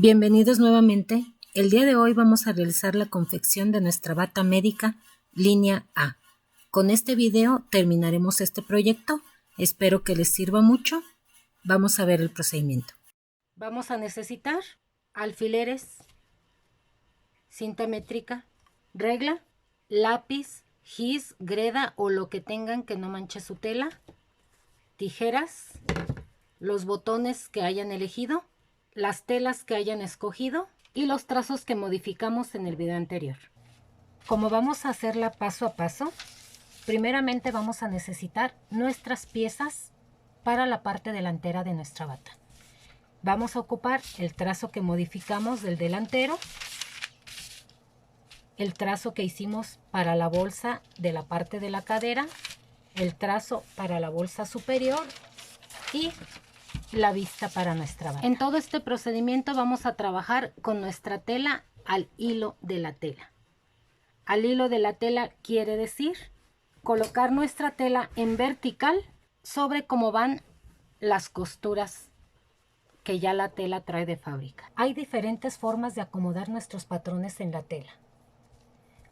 Bienvenidos nuevamente. El día de hoy vamos a realizar la confección de nuestra bata médica línea A. Con este video terminaremos este proyecto. Espero que les sirva mucho. Vamos a ver el procedimiento. Vamos a necesitar alfileres, cinta métrica, regla, lápiz, gis, greda o lo que tengan que no manche su tela, tijeras, los botones que hayan elegido, las telas que hayan escogido y los trazos que modificamos en el video anterior. Como vamos a hacerla paso a paso, primeramente vamos a necesitar nuestras piezas para la parte delantera de nuestra bata. Vamos a ocupar el trazo que modificamos del delantero, el trazo que hicimos para la bolsa de la parte de la cadera, el trazo para la bolsa superior y la vista para nuestra bata. En todo este procedimiento vamos a trabajar con nuestra tela al hilo de la tela. Al hilo de la tela quiere decir colocar nuestra tela en vertical sobre cómo van las costuras que ya la tela trae de fábrica. Hay diferentes formas de acomodar nuestros patrones en la tela.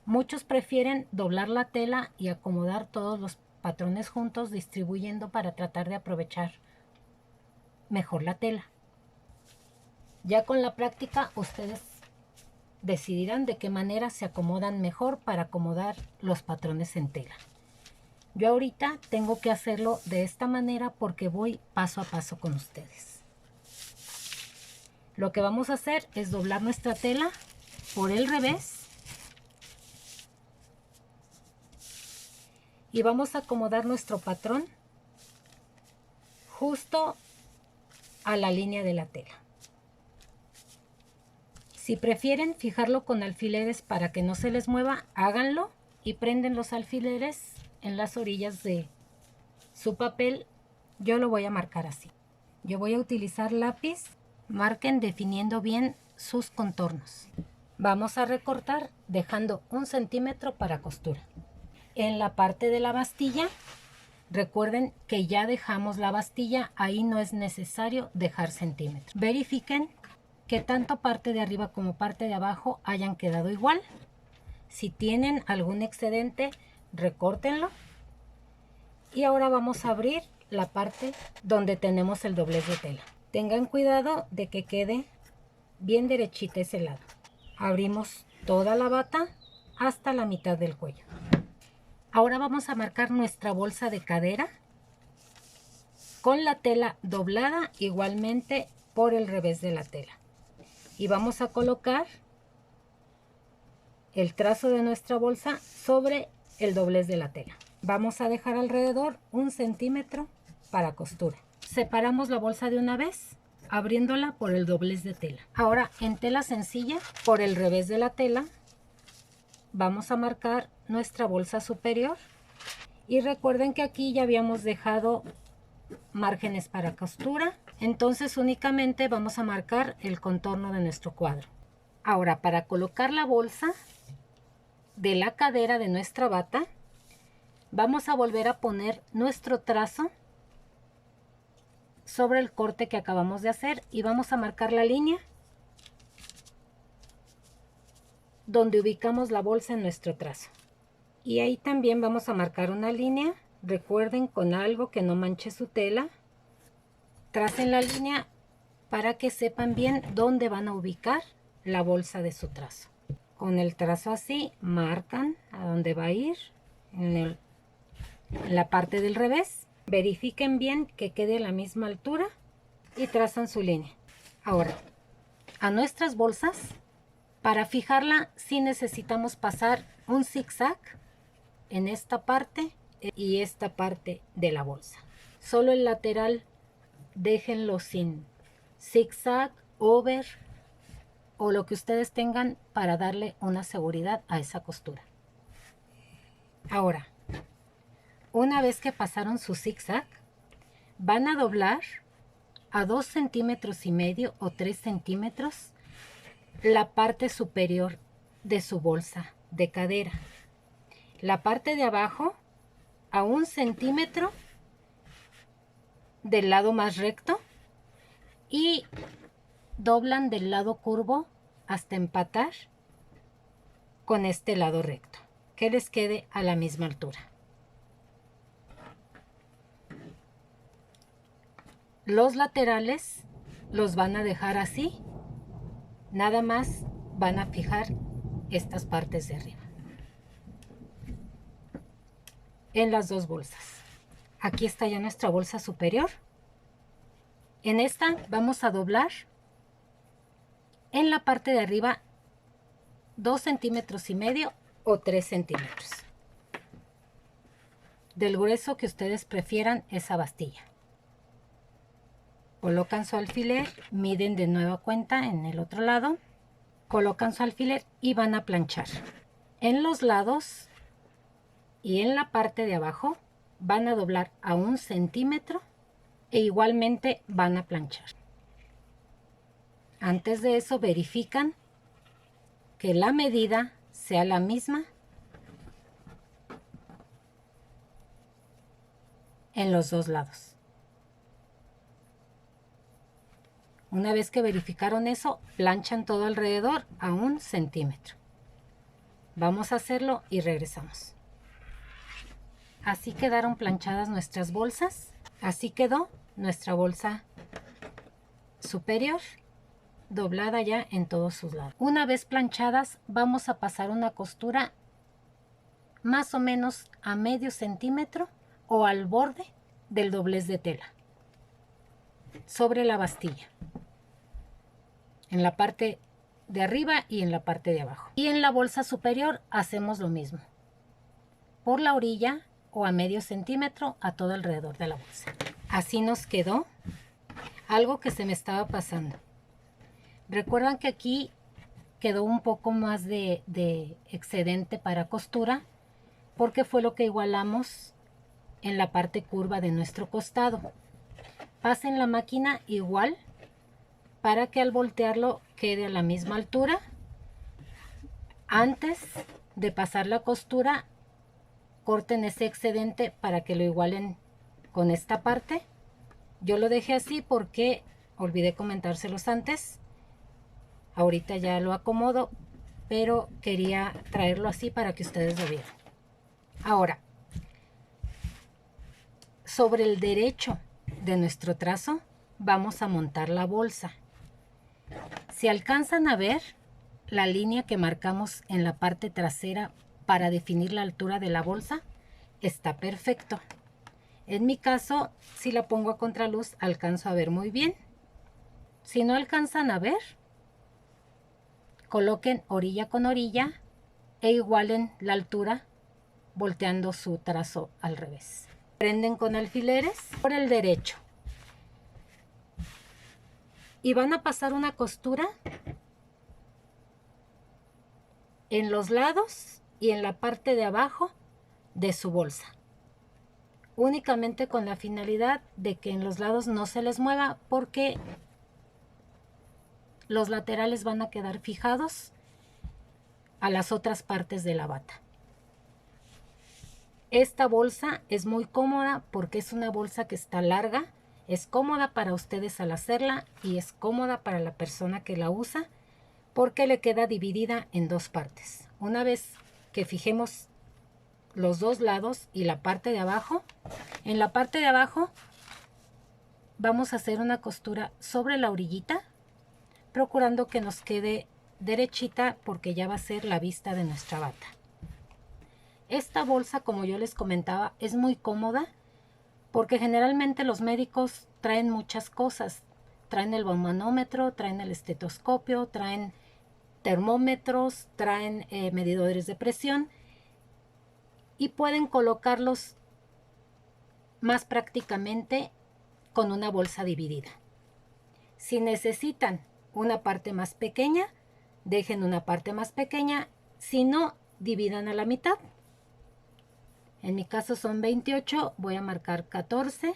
Muchos prefieren doblar la tela y acomodar todos los patrones juntos, distribuyendo para tratar de aprovechar mejor la tela. Ya con la práctica ustedes decidirán de qué manera se acomodan mejor para acomodar los patrones en tela. Yo ahorita tengo que hacerlo de esta manera porque voy paso a paso con ustedes. Lo que vamos a hacer es doblar nuestra tela por el revés y vamos a acomodar nuestro patrón justo a la línea de la tela. Si prefieren fijarlo con alfileres para que no se les mueva, háganlo y prenden los alfileres en las orillas de su papel. Yo lo voy a marcar así. Yo voy a utilizar lápiz. Marquen definiendo bien sus contornos. Vamos a recortar dejando 1 centímetro para costura. En la parte de la bastilla, recuerden que ya dejamos la bastilla, ahí no es necesario dejar centímetros. Verifiquen que tanto parte de arriba como parte de abajo hayan quedado igual. Si tienen algún excedente, recórtenlo. Y ahora vamos a abrir la parte donde tenemos el doblez de tela. Tengan cuidado de que quede bien derechita ese lado. Abrimos toda la bata hasta la mitad del cuello. Ahora vamos a marcar nuestra bolsa de cadera con la tela doblada igualmente por el revés de la tela. Y vamos a colocar el trazo de nuestra bolsa sobre el doblez de la tela. Vamos a dejar alrededor 1 centímetro para costura. Separamos la bolsa de una vez, abriéndola por el doblez de tela. Ahora en tela sencilla, por el revés de la tela, vamos a marcar nuestra bolsa superior. Y recuerden que aquí ya habíamos dejado márgenes para costura. Entonces únicamente vamos a marcar el contorno de nuestro cuadro. Ahora para colocar la bolsa de la cadera de nuestra bata, vamos a volver a poner nuestro trazo sobre el corte que acabamos de hacer y vamos a marcar la línea donde ubicamos la bolsa en nuestro trazo. Y ahí también vamos a marcar una línea, recuerden, con algo que no manche su tela. Tracen la línea para que sepan bien dónde van a ubicar la bolsa de su trazo. Con el trazo así marcan a dónde va a ir en la parte del revés. Verifiquen bien que quede a la misma altura y trazan su línea. Ahora, a nuestras bolsas, para fijarla sí necesitamos pasar un zigzag en esta parte y esta parte de la bolsa. Solo el lateral déjenlo sin zigzag, over o lo que ustedes tengan para darle una seguridad a esa costura. Ahora, una vez que pasaron su zigzag, van a doblar a 2,5 centímetros o 3 centímetros la parte superior de su bolsa de cadera. La parte de abajo a 1 centímetro del lado más recto y doblan del lado curvo hasta empatar con este lado recto, que les quede a la misma altura. Los laterales los van a dejar así, nada más van a fijar estas partes de arriba en las dos bolsas. Aquí está ya nuestra bolsa superior. En esta vamos a doblar en la parte de arriba 2,5 centímetros o 3 centímetros del grueso que ustedes prefieran esa bastilla. Colocan su alfiler, miden de nueva cuenta en el otro lado, colocan su alfiler y van a planchar. En los lados y en la parte de abajo van a doblar a 1 centímetro e igualmente van a planchar. Antes de eso verifican que la medida sea la misma en los dos lados. Una vez que verificaron eso, planchan todo alrededor a 1 centímetro. Vamos a hacerlo y regresamos. Así quedaron planchadas nuestras bolsas. Así quedó nuestra bolsa superior, doblada ya en todos sus lados. Una vez planchadas, vamos a pasar una costura más o menos a medio centímetro o al borde del doblez de tela sobre la bastilla, en la parte de arriba y en la parte de abajo. Y en la bolsa superior hacemos lo mismo, por la orilla o a medio centímetro a todo alrededor de la bolsa. Así nos quedó. Algo que se me estaba pasando, recuerdan que aquí quedó un poco más de excedente para costura, porque fue lo que igualamos en la parte curva de nuestro costado. Pasen la máquina igual para que al voltearlo quede a la misma altura. Antes de pasar la costura, corten ese excedente para que lo igualen con esta parte. Yo lo dejé así porque olvidé comentárselos antes. Ahorita ya lo acomodo, pero quería traerlo así para que ustedes lo vieran. Ahora, sobre el derecho de nuestro trazo vamos a montar la bolsa. Si alcanzan a ver la línea que marcamos en la parte trasera para definir la altura de la bolsa, está perfecto. En mi caso, si la pongo a contraluz, alcanzo a ver muy bien. Si no alcanzan a ver, coloquen orilla con orilla e igualen la altura volteando su trazo al revés. Prenden con alfileres por el derecho y van a pasar una costura en los lados y en la parte de abajo de su bolsa, únicamente con la finalidad de que en los lados no se les mueva, porque los laterales van a quedar fijados a las otras partes de la bata. Esta bolsa es muy cómoda porque es una bolsa que está larga, es cómoda para ustedes al hacerla y es cómoda para la persona que la usa porque le queda dividida en dos partes. Una vez que fijemos los dos lados y la parte de abajo, en la parte de abajo vamos a hacer una costura sobre la orillita, procurando que nos quede derechita porque ya va a ser la vista de nuestra bata. Esta bolsa, como yo les comentaba, es muy cómoda porque generalmente los médicos traen muchas cosas. Traen el manómetro, traen el estetoscopio, traen termómetros, traen medidores de presión y pueden colocarlos más prácticamente con una bolsa dividida. Si necesitan una parte más pequeña, dejen una parte más pequeña, si no, dividan a la mitad. En mi caso son 28, voy a marcar 14.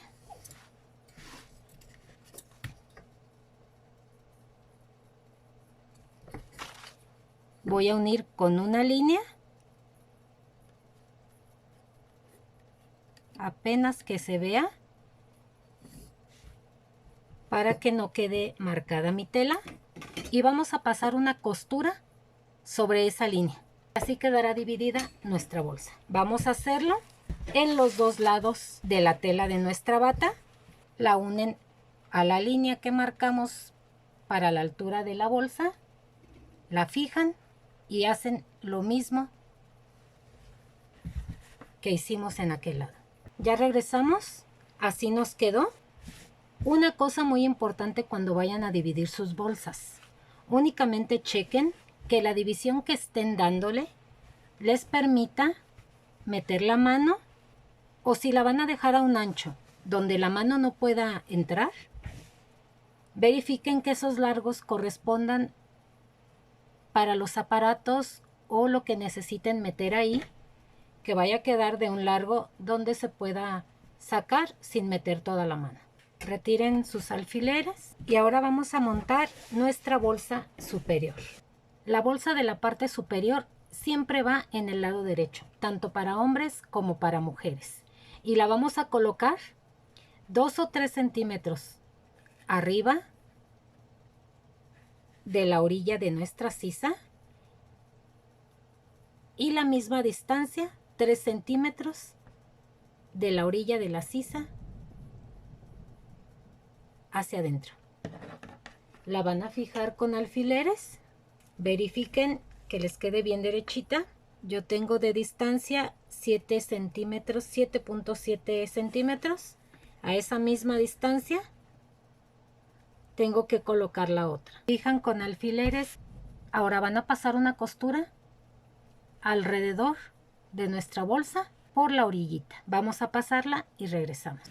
Voy a unir con una línea, apenas que se vea, para que no quede marcada mi tela. Y vamos a pasar una costura sobre esa línea. Así quedará dividida nuestra bolsa. Vamos a hacerlo en los dos lados de la tela de nuestra bata. La unen a la línea que marcamos para la altura de la bolsa. La fijan y hacen lo mismo que hicimos en aquel lado. Ya regresamos. Así nos quedó. Una cosa muy importante cuando vayan a dividir sus bolsas. Únicamente chequen que la división que estén dándole les permita meter la mano, o si la van a dejar a un ancho donde la mano no pueda entrar, verifiquen que esos largos correspondan para los aparatos o lo que necesiten meter ahí, que vaya a quedar de un largo donde se pueda sacar sin meter toda la mano. Retiren sus alfileres y ahora vamos a montar nuestra bolsa superior. La bolsa de la parte superior siempre va en el lado derecho, tanto para hombres como para mujeres. Y la vamos a colocar 2 o 3 centímetros arriba de la orilla de nuestra sisa y la misma distancia, 3 centímetros de la orilla de la sisa hacia adentro. La van a fijar con alfileres. Verifiquen que les quede bien derechita. Yo tengo de distancia 7 centímetros, 7.7 centímetros. A esa misma distancia tengo que colocar la otra. Fijan con alfileres. Ahora van a pasar una costura alrededor de nuestra bolsa por la orillita. Vamos a pasarla y regresamos.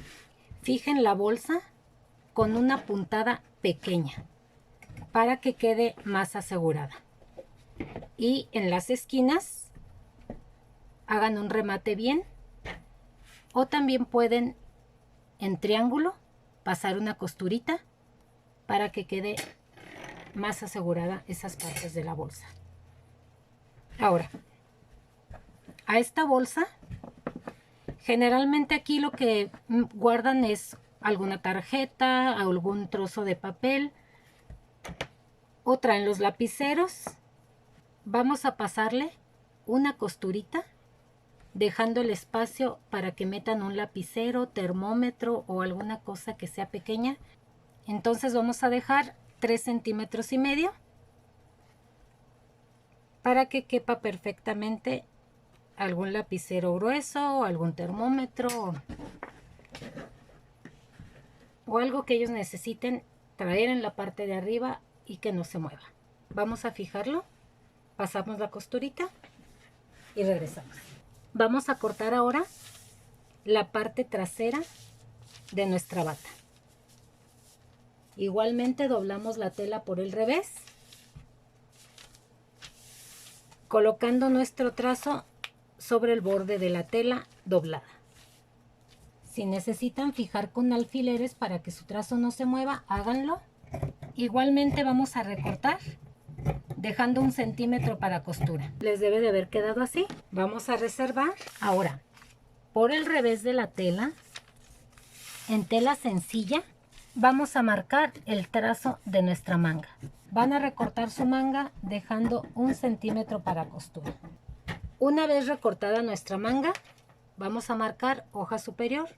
Fijen la bolsa con una puntada pequeña para que quede más asegurada. Y en las esquinas hagan un remate bien, o también pueden en triángulo pasar una costurita para que quede más asegurada esas partes de la bolsa. Ahora, a esta bolsa generalmente aquí lo que guardan es alguna tarjeta, algún trozo de papel, o traen los lapiceros. Vamos a pasarle una costurita dejando el espacio para que metan un lapicero, termómetro o alguna cosa que sea pequeña. Entonces vamos a dejar 3 centímetros y medio para que quepa perfectamente algún lapicero grueso, algún termómetro o algo que ellos necesiten traer en la parte de arriba y que no se mueva. Vamos a fijarlo, pasamos la costurita y regresamos. Vamos a cortar ahora la parte trasera de nuestra bata. Igualmente doblamos la tela por el revés, colocando nuestro trazo sobre el borde de la tela doblada. Si necesitan fijar con alfileres para que su trazo no se mueva, háganlo. Igualmente vamos a recortar dejando 1 centímetro para costura. Les debe de haber quedado así. Vamos a reservar. Ahora, por el revés de la tela, en tela sencilla, vamos a marcar el trazo de nuestra manga. Van a recortar su manga dejando 1 centímetro para costura. Una vez recortada nuestra manga, vamos a marcar hoja superior,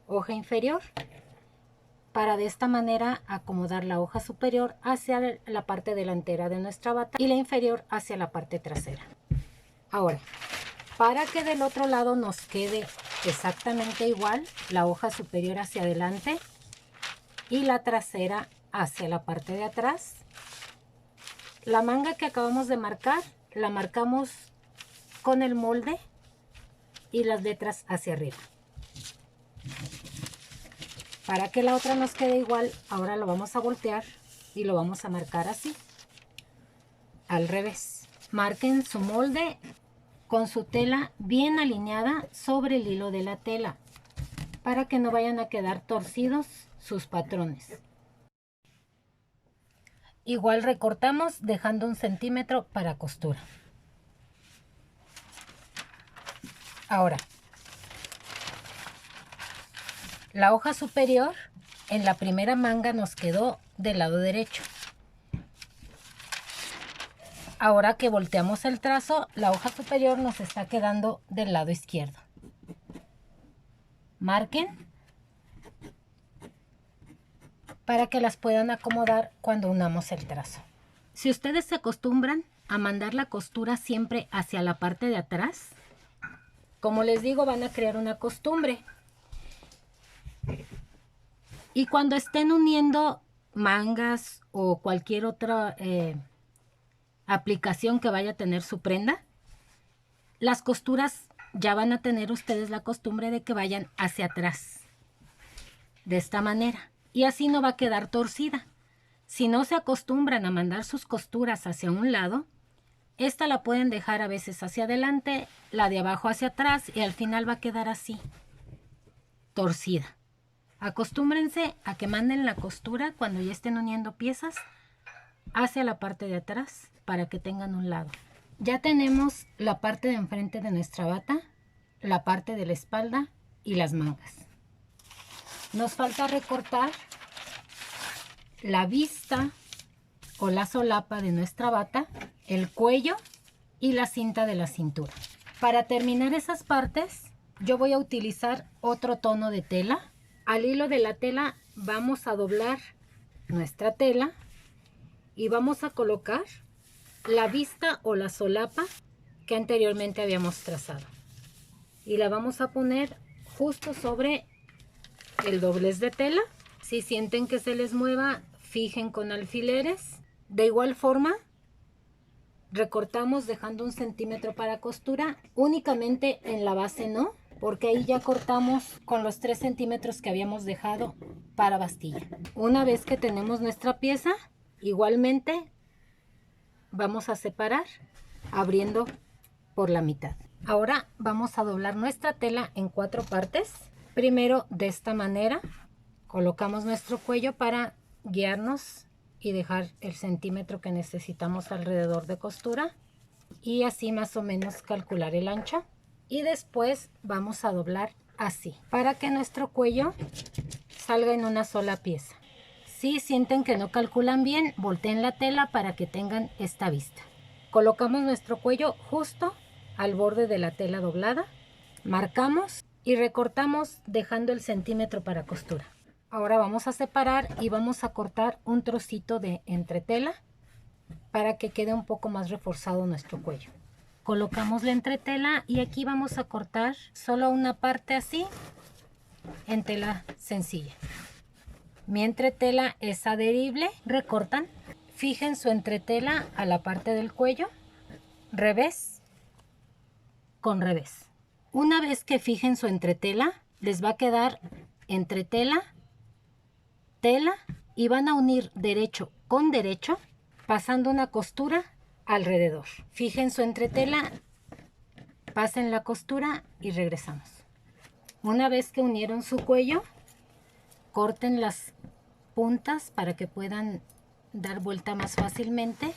hoja inferior, para de esta manera acomodar la hoja superior hacia la parte delantera de nuestra bata y la inferior hacia la parte trasera. Ahora, para que del otro lado nos quede exactamente igual, la hoja superior hacia adelante y la trasera hacia la parte de atrás, la manga que acabamos de marcar la marcamos con el molde y las letras hacia arriba. Para que la otra nos quede igual, ahora lo vamos a voltear y lo vamos a marcar así, al revés. Marquen su molde con su tela bien alineada sobre el hilo de la tela, para que no vayan a quedar torcidos sus patrones. Igual recortamos dejando 1 centímetro para costura. Ahora, la hoja superior en la primera manga nos quedó del lado derecho. Ahora que volteamos el trazo, la hoja superior nos está quedando del lado izquierdo. Marquen para que las puedan acomodar cuando unamos el trazo. Si ustedes se acostumbran a mandar la costura siempre hacia la parte de atrás, como les digo, van a crear una costumbre. Y cuando estén uniendo mangas o cualquier otra aplicación que vaya a tener su prenda, las costuras ya van a tener ustedes la costumbre de que vayan hacia atrás. De esta manera. Y así no va a quedar torcida. Si no se acostumbran a mandar sus costuras hacia un lado, esta la pueden dejar a veces hacia adelante, la de abajo hacia atrás y al final va a quedar así, torcida. Acostúmbrense a que manden la costura cuando ya estén uniendo piezas hacia la parte de atrás para que tengan un lado. Ya tenemos la parte de enfrente de nuestra bata, la parte de la espalda y las mangas. Nos falta recortar la vista o la solapa de nuestra bata, el cuello y la cinta de la cintura. Para terminar esas partes, yo voy a utilizar otro tono de tela. Al hilo de la tela vamos a doblar nuestra tela y vamos a colocar la vista o la solapa que anteriormente habíamos trazado. Y la vamos a poner justo sobre el doblez de tela. Si sienten que se les mueva, fijen con alfileres. De igual forma, recortamos dejando 1 centímetro para costura. Únicamente en la base no, porque ahí ya cortamos con los 3 centímetros que habíamos dejado para bastilla. Una vez que tenemos nuestra pieza, igualmente vamos a separar abriendo por la mitad. Ahora vamos a doblar nuestra tela en 4 partes. Primero de esta manera colocamos nuestro cuello para guiarnos y dejar el centímetro que necesitamos alrededor de costura y así más o menos calcular el ancho. Y después vamos a doblar así para que nuestro cuello salga en una sola pieza. Si sienten que no calculan bien, volteen la tela para que tengan esta vista. Colocamos nuestro cuello justo al borde de la tela doblada, marcamos y recortamos dejando el centímetro para costura. Ahora vamos a separar y vamos a cortar un trocito de entretela para que quede un poco más reforzado nuestro cuello. Colocamos la entretela y aquí vamos a cortar solo una parte así en tela sencilla. Mi entretela es adherible, recortan, fijen su entretela a la parte del cuello, revés con revés. Una vez que fijen su entretela, les va a quedar entretela, tela y van a unir derecho con derecho pasando una costura alrededor. Fijen su entretela, pasen la costura y regresamos. Una vez que unieron su cuello, corten las puntas para que puedan dar vuelta más fácilmente.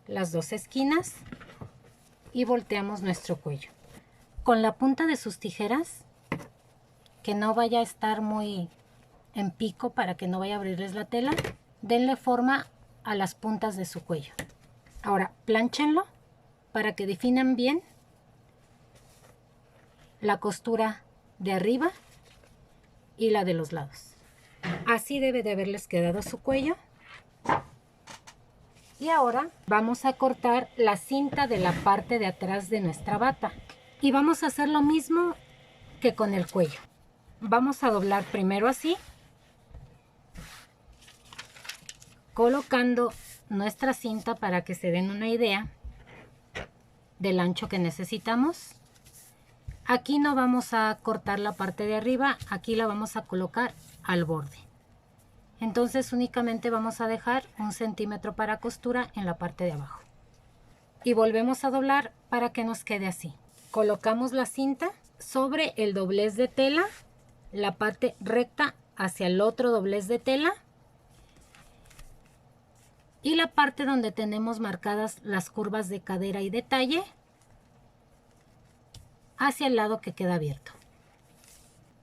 Las 2 esquinas y volteamos nuestro cuello. Con la punta de sus tijeras, que no vaya a estar muy en pico para que no vaya a abrirles la tela, denle forma a las puntas de su cuello. Ahora planchenlo para que definan bien la costura de arriba y la de los lados. Así debe de haberles quedado su cuello. Y ahora vamos a cortar la cinta de la parte de atrás de nuestra bata. Y vamos a hacer lo mismo que con el cuello. Vamos a doblar primero así, colocando nuestra cinta para que se den una idea del ancho que necesitamos. Aquí no vamos a cortar la parte de arriba, aquí la vamos a colocar al borde. Entonces únicamente vamos a dejar 1 centímetro para costura en la parte de abajo. Y volvemos a doblar para que nos quede así. Colocamos la cinta sobre el doblez de tela, la parte recta hacia el otro doblez de tela. Y la parte donde tenemos marcadas las curvas de cadera y de talle hacia el lado que queda abierto.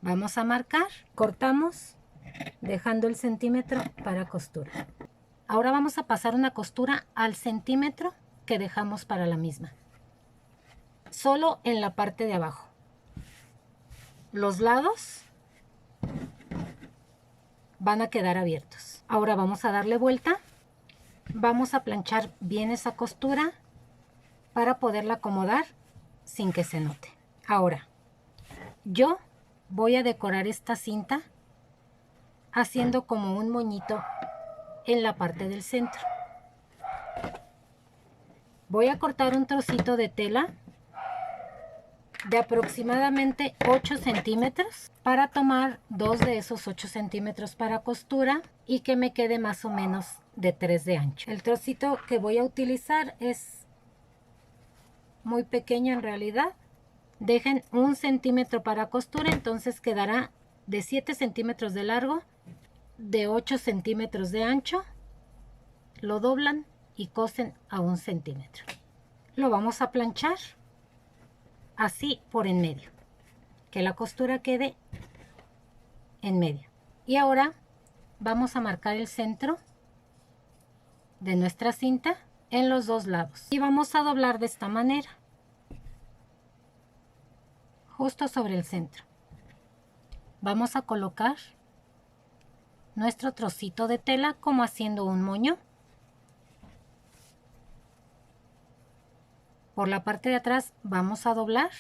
Vamos a marcar, cortamos, dejando el centímetro para costura. Ahora vamos a pasar una costura al centímetro que dejamos para la misma. Solo en la parte de abajo. Los lados van a quedar abiertos. Ahora vamos a darle vuelta. Vamos a planchar bien esa costura para poderla acomodar sin que se note. Ahora, yo voy a decorar esta cinta haciendo como un moñito en la parte del centro. Voy a cortar un trocito de tela de aproximadamente 8 centímetros para tomar 2 de esos 8 centímetros para costura y que me quede más o menos de 3 de ancho. El trocito que voy a utilizar es muy pequeño en realidad. Dejen 1 centímetro para costura, entonces quedará de 7 centímetros de largo, de 8 centímetros de ancho. Lo doblan y cosen a 1 centímetro. Lo vamos a planchar así por en medio, que la costura quede en medio. Y ahora vamos a marcar el centro de nuestra cinta en los dos lados y vamos a doblar de esta manera, justo sobre el centro. Vamos a colocar nuestro trocito de tela como haciendo un moño. Por la parte de atrás vamos a doblar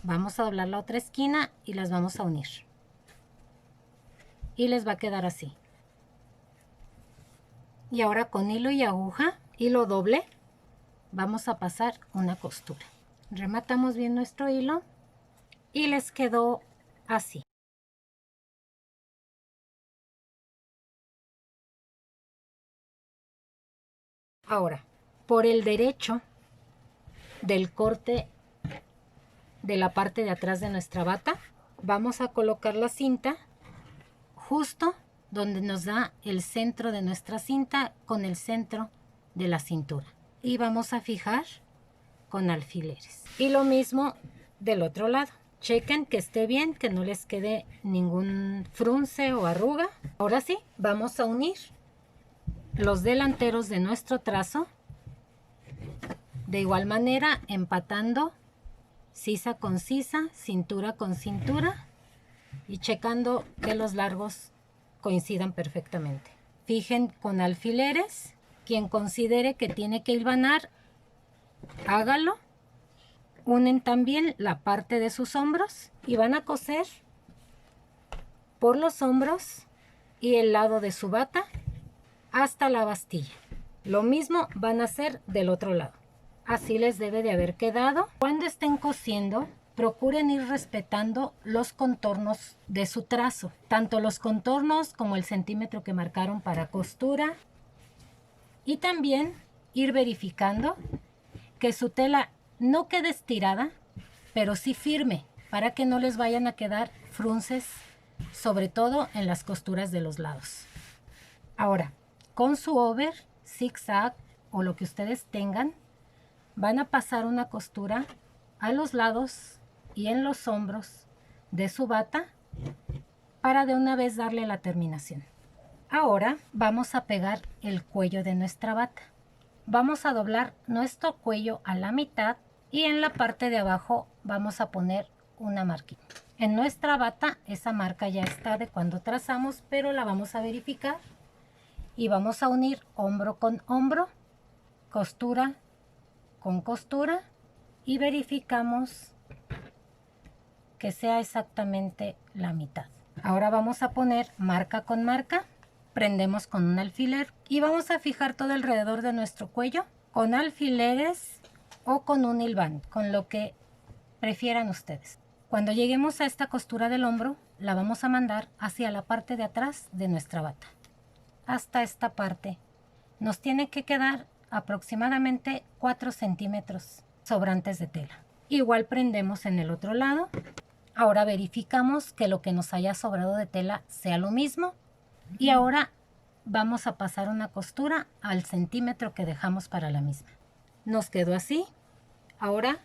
la otra esquina y las vamos a unir. Y les va a quedar así. Y ahora con hilo y aguja, hilo doble, vamos a pasar una costura. Rematamos bien nuestro hilo y les quedó así. Ahora, por el derecho del corte de la parte de atrás de nuestra bata, vamos a colocar la cinta justo donde nos da el centro de nuestra cinta con el centro de la cintura. Y vamos a fijar con alfileres. Y lo mismo del otro lado. Chequen que esté bien, que no les quede ningún frunce o arruga. Ahora sí, vamos a unir los delanteros de nuestro trazo. De igual manera, empatando sisa con sisa, cintura con cintura y checando que los largos coincidan perfectamente. Fijen con alfileres. Quien considere que tiene que hilvanar, hágalo. Unen también la parte de sus hombros y van a coser por los hombros y el lado de su bata hasta la bastilla. Lo mismo van a hacer del otro lado. Así les debe de haber quedado. Cuando estén cosiendo, procuren ir respetando los contornos de su trazo. Tanto los contornos como el centímetro que marcaron para costura. Y también ir verificando que su tela no quede estirada, pero sí firme, para que no les vayan a quedar frunces, sobre todo en las costuras de los lados. Ahora, con su over, zigzag o lo que ustedes tengan, van a pasar una costura a los lados y en los hombros de su bata para de una vez darle la terminación. Ahora vamos a pegar el cuello de nuestra bata. Vamos a doblar nuestro cuello a la mitad y en la parte de abajo vamos a poner una marquita. En nuestra bata esa marca ya está de cuando trazamos, pero la vamos a verificar y vamos a unir hombro con hombro, costura con costura y verificamos que sea exactamente la mitad. Ahora vamos a poner marca con marca, prendemos con un alfiler y vamos a fijar todo alrededor de nuestro cuello con alfileres o con un hilván, con lo que prefieran ustedes. Cuando lleguemos a esta costura del hombro, la vamos a mandar hacia la parte de atrás de nuestra bata. Hasta esta parte. Nos tiene que quedar aproximadamente 4 centímetros sobrantes de tela. Igual prendemos en el otro lado. Ahora verificamos que lo que nos haya sobrado de tela sea lo mismo. Y ahora vamos a pasar una costura al centímetro que dejamos para la misma. Nos quedó así. Ahora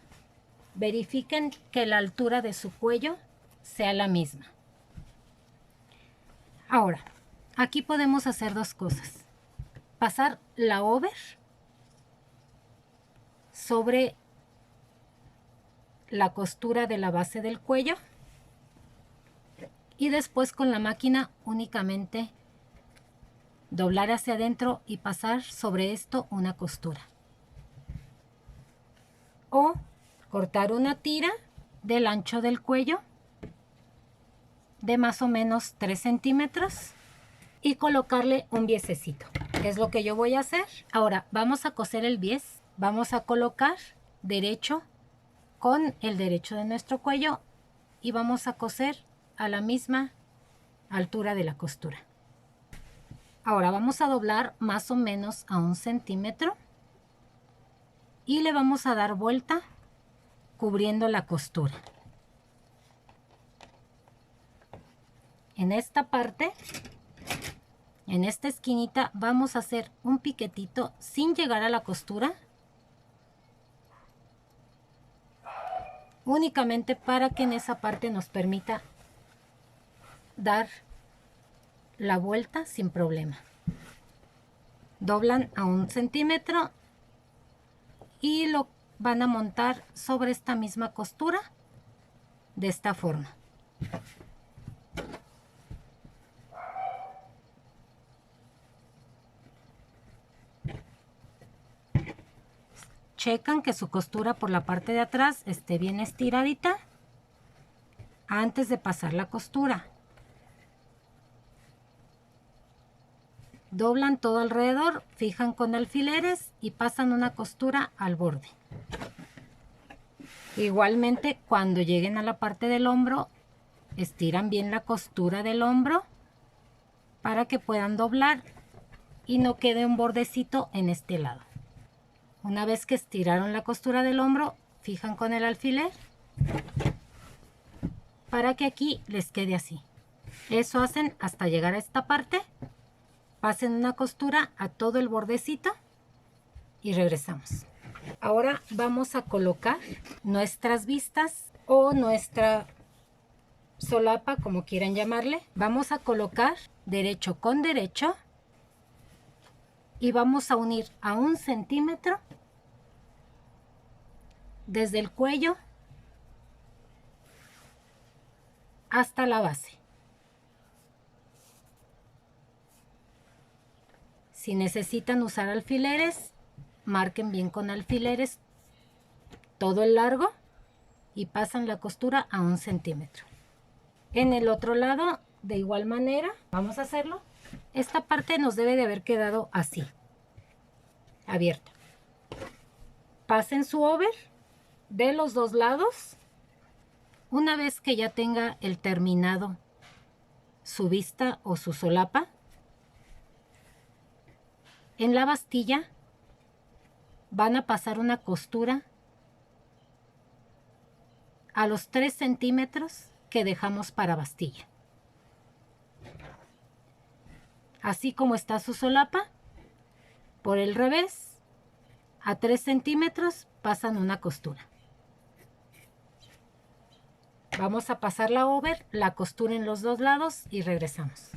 verifiquen que la altura de su cuello sea la misma. Ahora, aquí podemos hacer dos cosas. Pasar la over sobre la costura de la base del cuello y después con la máquina únicamente doblar hacia adentro y pasar sobre esto una costura. O cortar una tira del ancho del cuello de más o menos 3 centímetros y colocarle un biesecito, que es lo que yo voy a hacer. Ahora vamos a coser el bies, vamos a colocar derecho con el derecho de nuestro cuello y vamos a coser a la misma altura de la costura. Ahora vamos a doblar más o menos a 1 centímetro y le vamos a dar vuelta cubriendo la costura. En esta parte, en esta esquinita, vamos a hacer un piquetito sin llegar a la costura, únicamente para que en esa parte nos permita dar la vuelta sin problema. Doblan a 1 centímetro y lo van a montar sobre esta misma costura de esta forma. Checan que su costura por la parte de atrás esté bien estiradita antes de pasar la costura. Doblan todo alrededor, fijan con alfileres y pasan una costura al borde. Igualmente, cuando lleguen a la parte del hombro, estiran bien la costura del hombro para que puedan doblar y no quede un bordecito en este lado. Una vez que estiraron la costura del hombro, fijan con el alfiler para que aquí les quede así. Eso hacen hasta llegar a esta parte. Pasen una costura a todo el bordecito y regresamos. Ahora vamos a colocar nuestras vistas o nuestra solapa, como quieran llamarle. Vamos a colocar derecho con derecho y vamos a unir a 1 centímetro desde el cuello hasta la base. Si necesitan usar alfileres, marquen bien con alfileres todo el largo y pasan la costura a 1 centímetro. En el otro lado, de igual manera, vamos a hacerlo. Esta parte nos debe de haber quedado así, abierta. Pasen su over de los dos lados. Una vez que ya tenga el terminado su vista o su solapa, en la bastilla van a pasar una costura a los 3 centímetros que dejamos para bastilla. Así como está su solapa, por el revés, a 3 centímetros pasan una costura. Vamos a pasar la over, la costura en los dos lados y regresamos.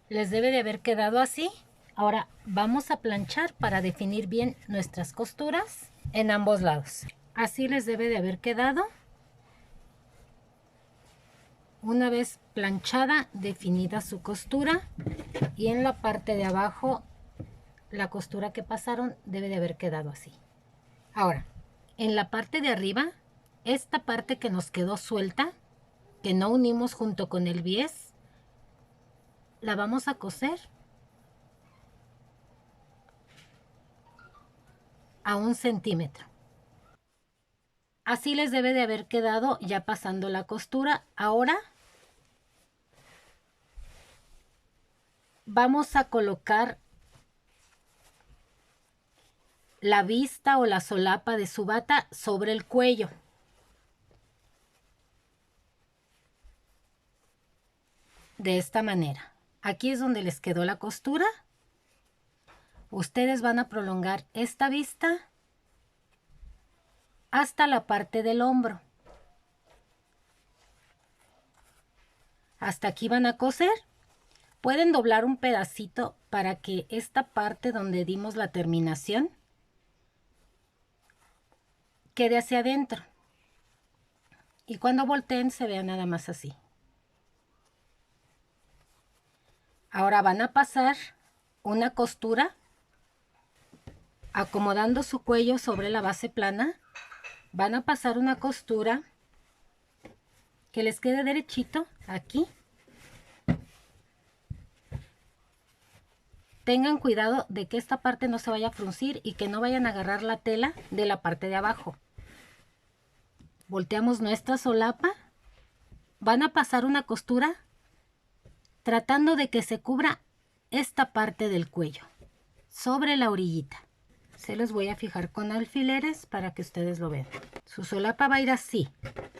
Les debe de haber quedado así. Ahora vamos a planchar para definir bien nuestras costuras en ambos lados. Así les debe de haber quedado. Una vez planchada, definida su costura, y en la parte de abajo la costura que pasaron debe de haber quedado así. Ahora, en la parte de arriba, esta parte que nos quedó suelta, que no unimos junto con el bies, la vamos a coser a 1 centímetro. Así les debe de haber quedado ya pasando la costura. Ahora vamos a colocar la vista o la solapa de su bata sobre el cuello. De esta manera. Aquí es donde les quedó la costura. Ustedes van a prolongar esta vista hasta la parte del hombro. Hasta aquí van a coser. Pueden doblar un pedacito para que esta parte donde dimos la terminación quede hacia adentro. Y cuando volteen se vea nada más así. Ahora van a pasar una costura acomodando su cuello sobre la base plana. Van a pasar una costura que les quede derechito aquí. Tengan cuidado de que esta parte no se vaya a fruncir y que no vayan a agarrar la tela de la parte de abajo. Volteamos nuestra solapa. Van a pasar una costura tratando de que se cubra esta parte del cuello sobre la orillita. Se los voy a fijar con alfileres para que ustedes lo vean. Su solapa va a ir así,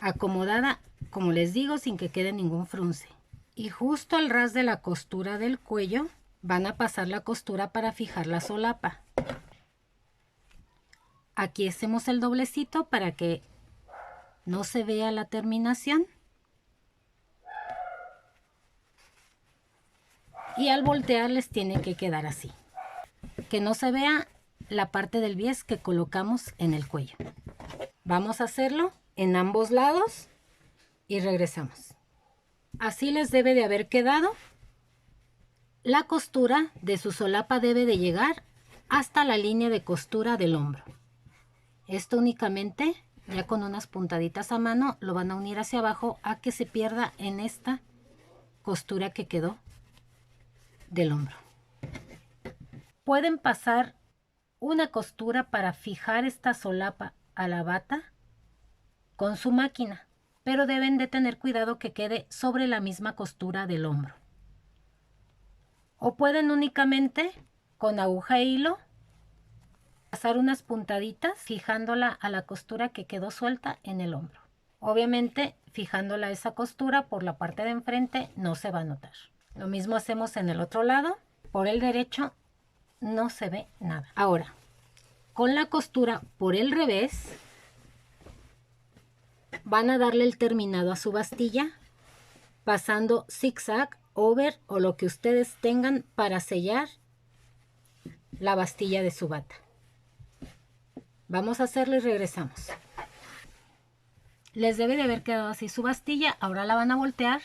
acomodada, como les digo, sin que quede ningún frunce. Y justo al ras de la costura del cuello van a pasar la costura para fijar la solapa. Aquí hacemos el doblecito para que no se vea la terminación. Y al voltear les tiene que quedar así. Que no se vea la parte del bies que colocamos en el cuello. Vamos a hacerlo en ambos lados y regresamos. Así les debe de haber quedado. La costura de su solapa debe de llegar hasta la línea de costura del hombro. Esto únicamente, ya con unas puntaditas a mano, lo van a unir hacia abajo a que se pierda en esta costura que quedó del hombro. Pueden pasar una costura para fijar esta solapa a la bata con su máquina, pero deben de tener cuidado que quede sobre la misma costura del hombro. O pueden únicamente con aguja e hilo pasar unas puntaditas fijándola a la costura que quedó suelta en el hombro. Obviamente fijándola a esa costura por la parte de enfrente no se va a notar. Lo mismo hacemos en el otro lado. Por el derecho no se ve nada. Ahora, con la costura por el revés, van a darle el terminado a su bastilla, pasando zigzag, over o lo que ustedes tengan para sellar la bastilla de su bata. Vamos a hacerlo y regresamos. Les debe de haber quedado así su bastilla. Ahora la van a voltear.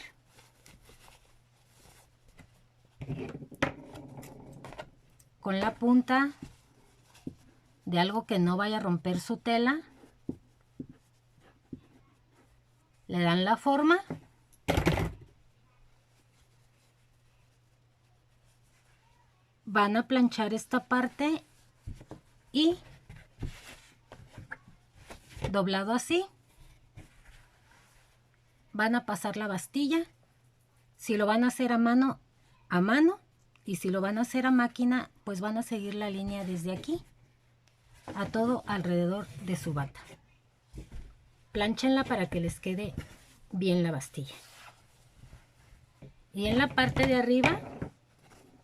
Con la punta de algo que no vaya a romper su tela. Le dan la forma. Van a planchar esta parte y doblado así. Van a pasar la bastilla. Si lo van a hacer a mano, a mano. Y si lo van a hacer a máquina, pues van a seguir la línea desde aquí a todo alrededor de su bata. Planchenla para que les quede bien la bastilla. Y en la parte de arriba,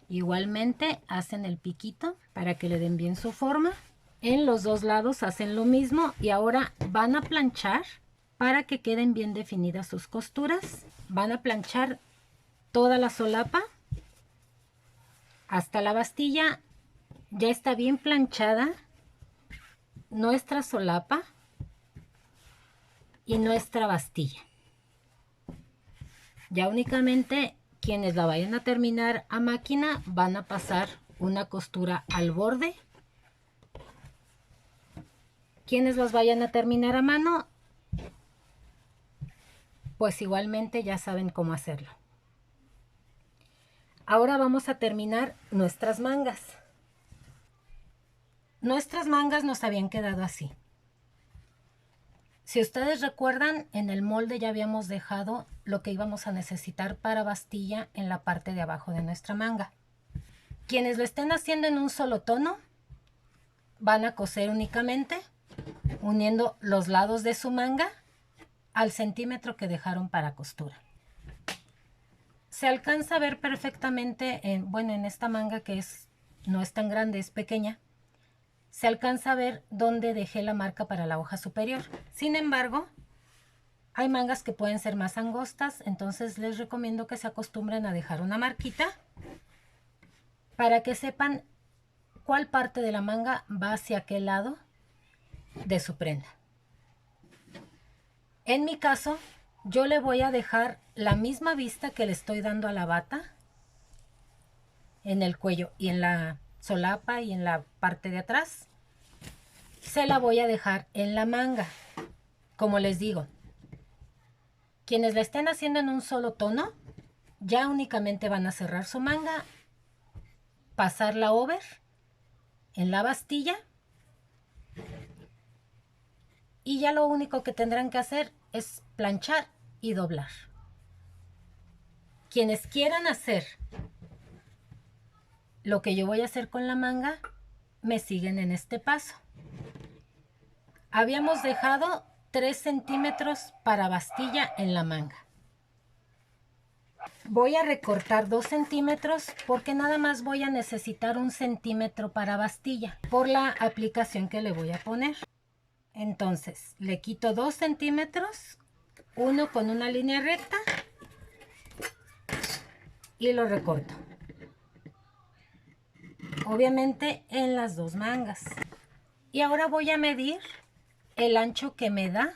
igualmente hacen el piquito para que le den bien su forma. En los dos lados hacen lo mismo y ahora van a planchar para que queden bien definidas sus costuras. Van a planchar toda la solapa hasta la bastilla. Ya está bien planchada nuestra solapa y nuestra bastilla. Ya únicamente quienes la vayan a terminar a máquina van a pasar una costura al borde. Quienes las vayan a terminar a mano, pues igualmente ya saben cómo hacerlo. Ahora vamos a terminar nuestras mangas. Nuestras mangas nos habían quedado así. Si ustedes recuerdan, en el molde ya habíamos dejado lo que íbamos a necesitar para bastilla en la parte de abajo de nuestra manga. Quienes lo estén haciendo en un solo tono, van a coser únicamente uniendo los lados de su manga al centímetro que dejaron para costura. Se alcanza a ver perfectamente, en esta manga que no es tan grande, es pequeña, se alcanza a ver dónde dejé la marca para la hoja superior. Sin embargo, Hay mangas que pueden ser más angostas, entonces les recomiendo que se acostumbren a dejar una marquita para que sepan cuál parte de la manga va hacia qué lado de su prenda. En mi caso, yo le voy a dejar la misma vista que le estoy dando a la bata en el cuello y en la solapa y en la parte de atrás. Se la voy a dejar en la manga. Como les digo, quienes la estén haciendo en un solo tono, ya únicamente van a cerrar su manga, pasar la over en la bastilla y ya lo único que tendrán que hacer es planchar y doblar. Quienes quieran hacer lo que yo voy a hacer con la manga, me siguen en este paso. Habíamos dejado 3 centímetros para bastilla en la manga. Voy a recortar 2 centímetros porque nada más voy a necesitar 1 centímetro para bastilla por la aplicación que le voy a poner. Entonces le quito 2 centímetros, uno con una línea recta y lo recorto. Obviamente en las dos mangas. Y ahora voy a medir el ancho que me da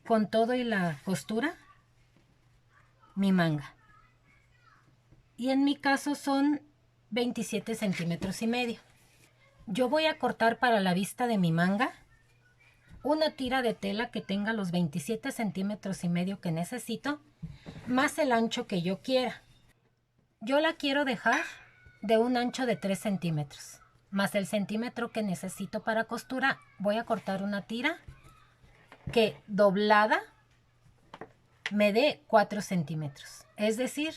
con todo y la costura mi manga. Y en mi caso son 27 centímetros y medio. Yo voy a cortar para la vista de mi manga una tira de tela que tenga los 27 centímetros y medio que necesito, más el ancho que yo quiera. Yo la quiero dejar de un ancho de 3 centímetros, más el centímetro que necesito para costura. Voy a cortar una tira que doblada me dé 4 centímetros. Es decir,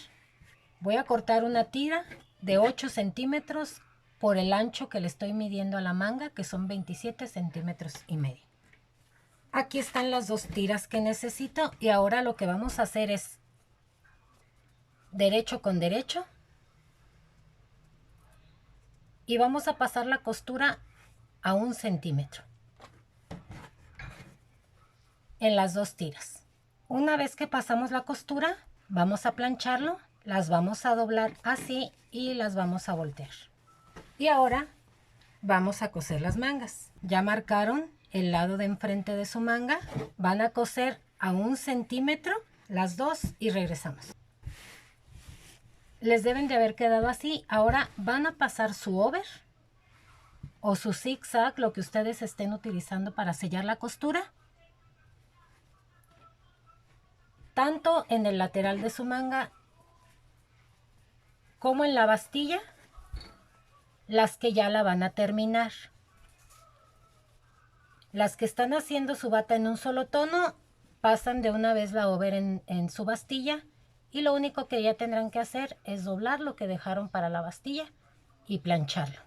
voy a cortar una tira de 8 centímetros por el ancho que le estoy midiendo a la manga, que son 27 centímetros y medio. Aquí están las dos tiras que necesito y ahora lo que vamos a hacer es derecho con derecho y vamos a pasar la costura a 1 centímetro en las dos tiras. Una vez que pasamos la costura, vamos a plancharlo, las vamos a doblar así y las vamos a voltear. Y ahora vamos a coser las mangas. Ya marcaron el lado de enfrente de su manga, van a coser a 1 centímetro las dos y regresamos. Les deben de haber quedado así. Ahora van a pasar su over o su zigzag, lo que ustedes estén utilizando para sellar la costura, tanto en el lateral de su manga como en la bastilla, las que ya la van a terminar. Las que están haciendo su bata en un solo tono, pasan de una vez la over en su bastilla y lo único que ya tendrán que hacer es doblar lo que dejaron para la bastilla y plancharlo.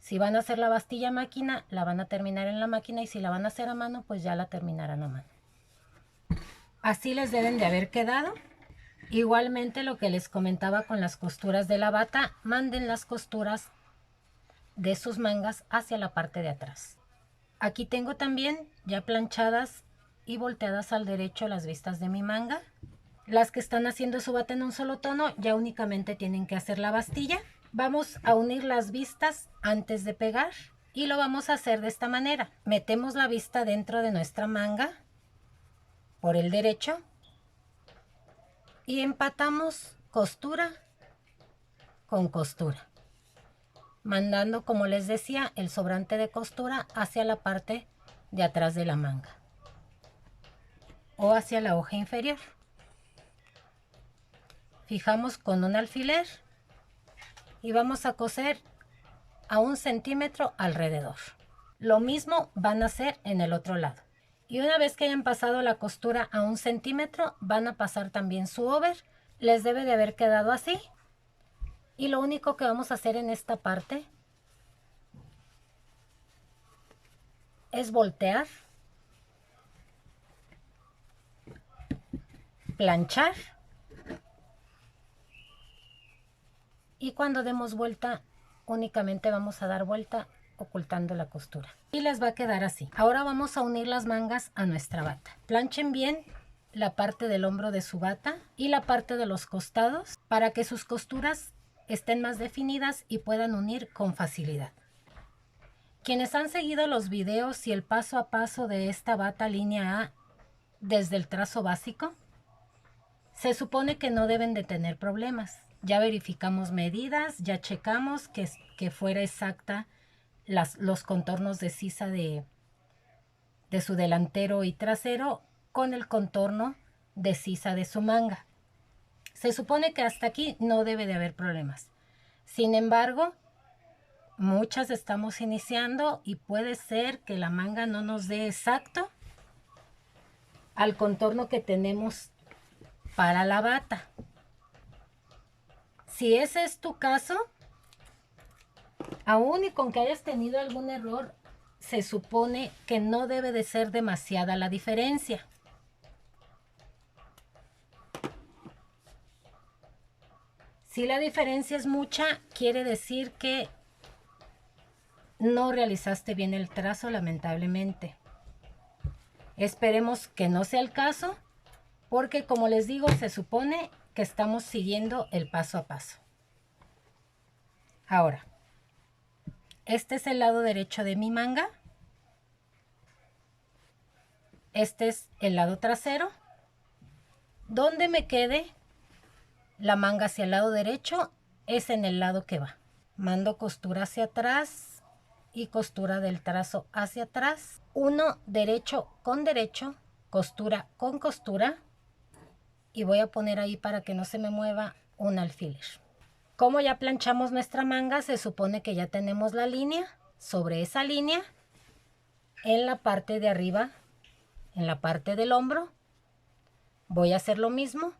Si van a hacer la bastilla a máquina, la van a terminar en la máquina, y si la van a hacer a mano, pues ya la terminarán a mano. Así les deben de haber quedado. Igualmente lo que les comentaba con las costuras de la bata, manden las costuras de sus mangas hacia la parte de atrás. Aquí tengo también ya planchadas y volteadas al derecho las vistas de mi manga. Las que están haciendo su bata en un solo tono ya únicamente tienen que hacer la bastilla. Vamos a unir las vistas antes de pegar y lo vamos a hacer de esta manera. Metemos la vista dentro de nuestra manga por el derecho y empatamos costura con costura, mandando, como les decía, el sobrante de costura hacia la parte de atrás de la manga o hacia la hoja inferior. Fijamos con un alfiler y vamos a coser a 1 centímetro alrededor. Lo mismo van a hacer en el otro lado. Y una vez que hayan pasado la costura a 1 centímetro, van a pasar también su over. Les debe de haber quedado así. Y lo único que vamos a hacer en esta parte es voltear, planchar, y cuando demos vuelta únicamente vamos a dar vuelta ocultando la costura. Y les va a quedar así. Ahora vamos a unir las mangas a nuestra bata. Planchen bien la parte del hombro de su bata y la parte de los costados para que sus costuras estén más definidas y puedan unir con facilidad. Quienes han seguido los videos y el paso a paso de esta bata línea A desde el trazo básico, se supone que no deben de tener problemas. Ya verificamos medidas, ya checamos que fuera exacta los contornos de sisa de su delantero y trasero con el contorno de sisa de su manga. Se supone que hasta aquí no debe de haber problemas. Sin embargo, muchas estamos iniciando y puede ser que la manga no nos dé exacto al contorno que tenemos para la bata. Si ese es tu caso, aún y con que hayas tenido algún error, se supone que no debe de ser demasiada la diferencia. Si la diferencia es mucha, quiere decir que no realizaste bien el trazo, lamentablemente. Esperemos que no sea el caso, porque como les digo, se supone que estamos siguiendo el paso a paso. Ahora, este es el lado derecho de mi manga. Este es el lado trasero. Donde me quede la manga hacia el lado derecho es en el lado que va. Mando costura hacia atrás y costura del trazo hacia atrás. Uno derecho con derecho, costura con costura. Y voy a poner ahí para que no se me mueva un alfiler. Como ya planchamos nuestra manga, se supone que ya tenemos la línea. Sobre esa línea, en la parte de arriba, en la parte del hombro, voy a hacer lo mismo,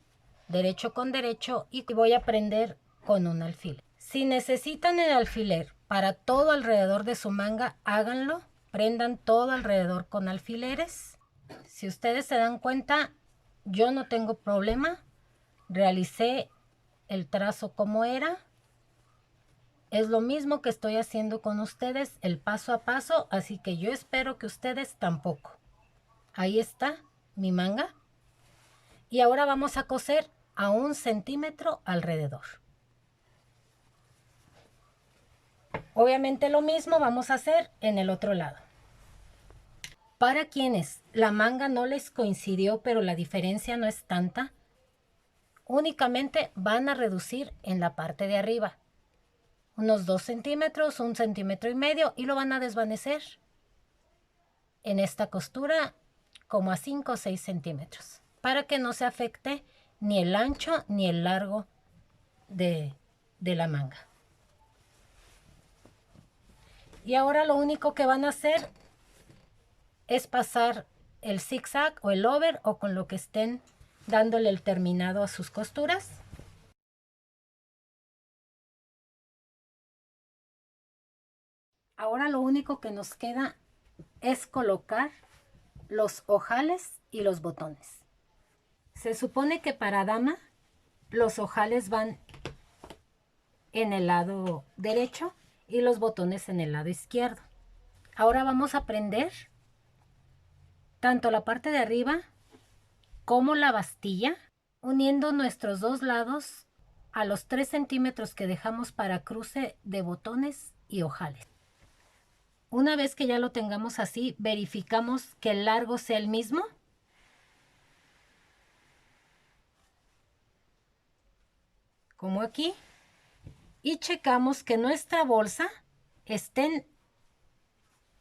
derecho con derecho, y voy a prender con un alfiler. Si necesitan el alfiler para todo alrededor de su manga, háganlo. Prendan todo alrededor con alfileres. Si ustedes se dan cuenta, yo no tengo problema. Realicé el trazo como era. Es lo mismo que estoy haciendo con ustedes, el paso a paso, así que yo espero que ustedes tampoco. Ahí está mi manga. Y ahora vamos a coser a 1 centímetro alrededor. Obviamente lo mismo vamos a hacer en el otro lado. Para quienes la manga no les coincidió, pero la diferencia no es tanta, únicamente van a reducir en la parte de arriba. Unos 2 centímetros, 1,5 centímetros y lo van a desvanecer en esta costura como a 5 o 6 centímetros para que no se afecte ni el ancho ni el largo de la manga. Y ahora lo único que van a hacer es pasar el zigzag o el over o con lo que estén dándole el terminado a sus costuras. Ahora lo único que nos queda es colocar los ojales y los botones. Se supone que para dama los ojales van en el lado derecho y los botones en el lado izquierdo. Ahora vamos a prender tanto la parte de arriba como la bastilla, uniendo nuestros dos lados a los 3 centímetros que dejamos para cruce de botones y ojales. Una vez que ya lo tengamos así, verificamos que el largo sea el mismo. Como aquí. Y checamos que nuestra bolsa estén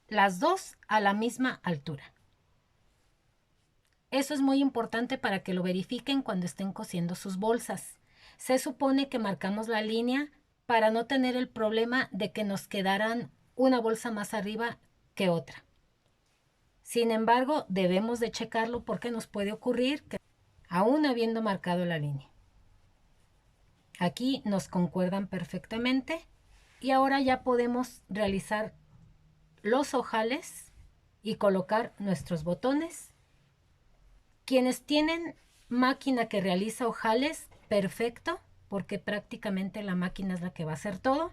las dos a la misma altura. Eso es muy importante para que lo verifiquen cuando estén cosiendo sus bolsas. Se supone que marcamos la línea para no tener el problema de que nos quedaran una bolsa más arriba que otra. Sin embargo, debemos de checarlo porque nos puede ocurrir que aún habiendo marcado la línea. Aquí nos concuerdan perfectamente y ahora ya podemos realizar los ojales y colocar nuestros botones. Quienes tienen máquina que realiza ojales, perfecto, porque prácticamente la máquina es la que va a hacer todo.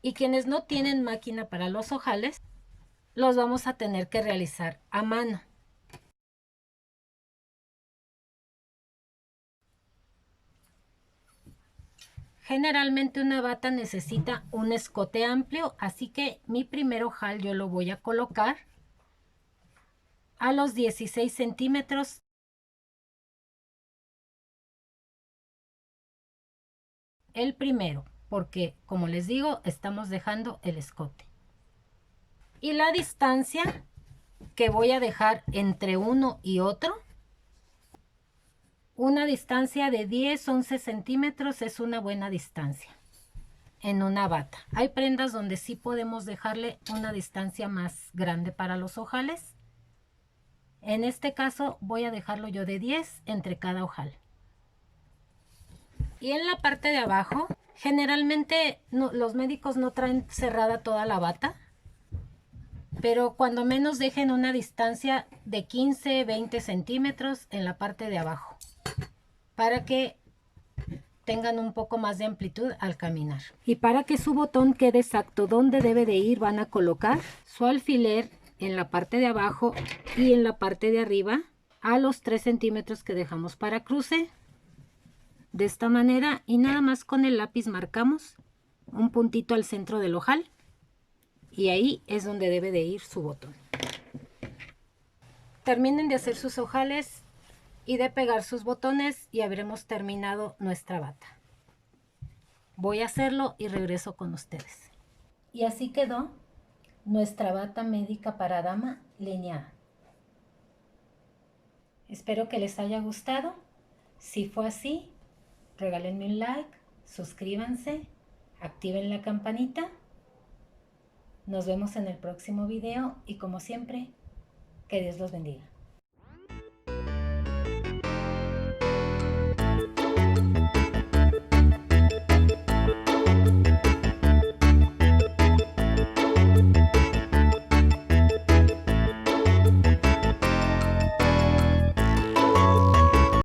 Y quienes no tienen máquina para los ojales, los vamos a tener que realizar a mano. Generalmente una bata necesita un escote amplio, así que mi primer ojal yo lo voy a colocar a los 16 centímetros. El primero, porque como les digo, estamos dejando el escote. Y la distancia que voy a dejar entre uno y otro, una distancia de 10-11 centímetros es una buena distancia en una bata. Hay prendas donde sí podemos dejarle una distancia más grande para los ojales. En este caso voy a dejarlo yo de 10 entre cada ojal. Y en la parte de abajo, generalmente los médicos no traen cerrada toda la bata, pero cuando menos dejen una distancia de 15-20 centímetros en la parte de abajo, para que tengan un poco más de amplitud al caminar. Y para que su botón quede exacto donde debe de ir, van a colocar su alfiler en la parte de abajo y en la parte de arriba a los 3 centímetros que dejamos para cruce. De esta manera, y nada más con el lápiz marcamos un puntito al centro del ojal y ahí es donde debe de ir su botón. Terminen de hacer sus ojales y de pegar sus botones y habremos terminado nuestra bata. Voy a hacerlo y regreso con ustedes. Y así quedó nuestra bata médica para dama línea A. Espero que les haya gustado. Si fue así, regálenme un like, suscríbanse, activen la campanita. Nos vemos en el próximo video y como siempre, que Dios los bendiga.